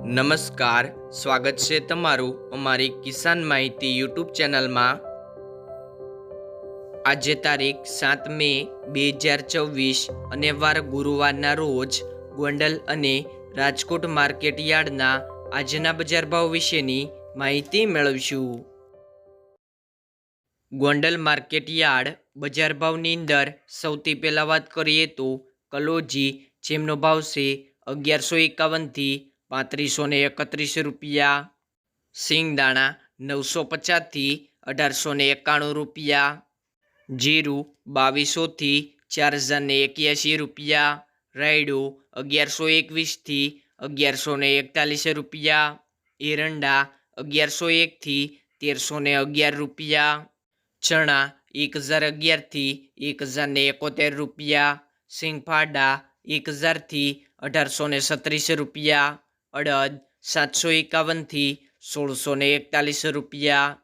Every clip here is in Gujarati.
નમસ્કાર, સ્વાગત છે તમારું અમારી કિસાન માહિતી યુટ્યુબ ચેનલમાં। આજે તારીખ 7 મે 2024 અને વાર ગુરુવારના રોજ ગોંડલ અને રાજકોટ માર્કેટ યાર્ડના આજના બજાર ભાવ વિશેની માહિતી મેળવીશું। ગોંડલ માર્કેટ યાર્ડ બજાર ભાવની અંદર સૌથી પહેલાં વાત કરીએ તો કલોજી, જેમનો ભાવ છે 1151 થી 3531 રૂપિયા, સિંગદાણા 950 થી 1891 રૂપિયા, જીરું 2200 થી 4081 રૂપિયા, રાયડો 1121 થી 1141 રૂપિયા, એરંડા 1101 થી 1311 રૂપિયા, ચણા 1011 થી 1071 રૂપિયા, સિંગફાડા 1000 થી 1836 રૂપિયા, અડદ 751 થી 1641 રૂપિયા,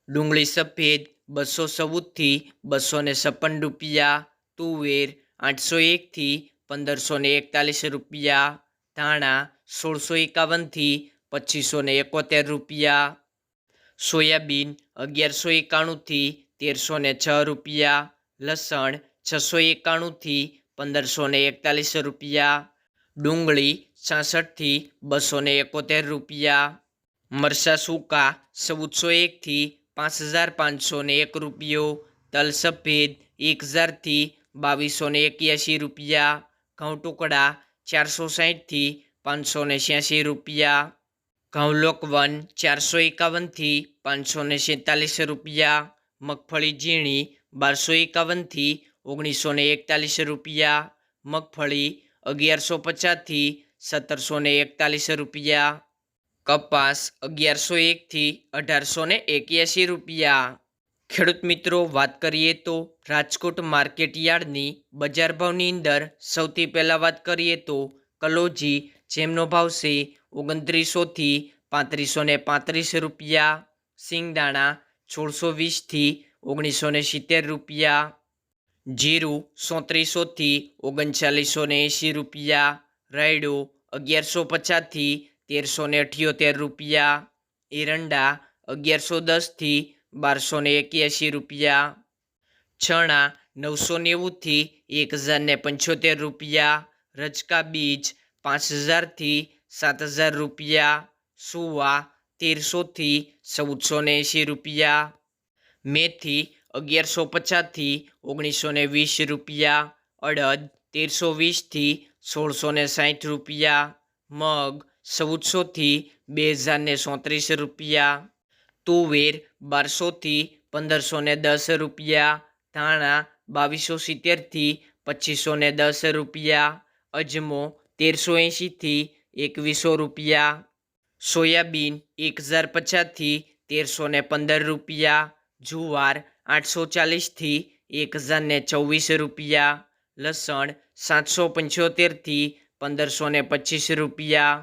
ડુંગળી સફેદ 214 થી 256 રૂપિયા, તુવેર 801 થી 1541 રૂપિયા, ધાણા 1651 થી 2571 રૂપિયા, સોયાબીન 1191 થી 1306 રૂપિયા, લસણ 691 થી 1541 રૂપિયા, ડુંગળી 66 થી 271 રૂપિયા, મરચાં સૂકા 1401 થી 5501 રૂપિયો, તલ સફેદ 1000 થી 2281 રૂપિયા, ઘઉં ટુકડા 460 થી 586 રૂપિયા, ઘઉં લોકવન 451 થી 547 રૂપિયા, મગફળી ઝીણી 1251 થી 1941 રૂપિયા, મગફળી 1150 થી 1741 રૂપિયા, કપાસ 1101 થી 1881 રૂપિયા। ખેડૂત મિત્રો, વાત કરીએ તો રાજકોટ માર્કેટ યાર્ડની બજાર ભાવની અંદર સૌથી પહેલાં વાત કરીએ તો કલોજી, જેમનો ભાવ છે 2900 થી 3535 રૂપિયા, સિંગદાણા 1620 થી 1970 રૂપિયા, જીરું 3700 થી 3980 રૂપિયા, રાયડો 1150 થી 1378 રૂપિયા, એરંડા 1110 થી 1281 રૂપિયા, ચણા 990 થી 1075 રૂપિયા, રજકા બીજ 5000 થી 7000 રૂપિયા, સુવા 1300 થી 1480 રૂપિયા, મેથી 1150 થી 1920 રૂપિયા, અડદ 1320 થી 1660 રૂપિયા, મગ 1400 થી 2034 રૂપિયા, તુવેર 1200 થી 1510 રૂપિયા, ધાણા 2270 થી 2510 રૂપિયા, અજમો 1380 થી 2100 રૂપિયા, સોયાબીન 1050 થી 1315 રૂપિયા, જુવાર 840 થી 1024 રૂપિયા, લસણ 775 થી 1525 રૂપિયા,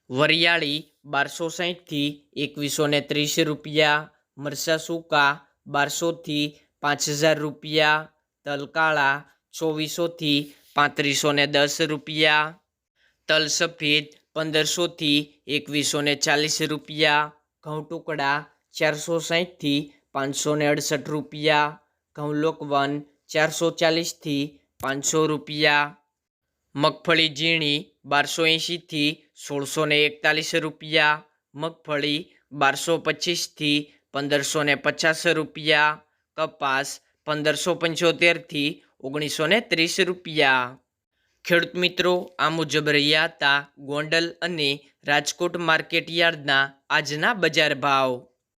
વરિયાળી 1260 થી 2130 રૂપિયા, મરચાં સૂકા 1200 થી 5000 રૂપિયા, તલ કાળા 2400 થી 3510 રૂપિયા, તલ સફેદ 1500 થી 2140 રૂપિયા, ઘઉં ટુકડા 460 થી 568 રૂપિયા, ઘઉં લોકવન 440 થી 500 રૂપિયા, મગફળી ઝીણી 1280 થી 1641 રૂપિયા, મગફળી 1225 થી 1550 રૂપિયા, કપાસ 1575 થી 1930 રૂપિયા। ખેડૂત મિત્રો, આ મુજબ રહ્યા હતા ગોંડલ અને રાજકોટ માર્કેટ યાર્ડના આજના બજાર ભાવ।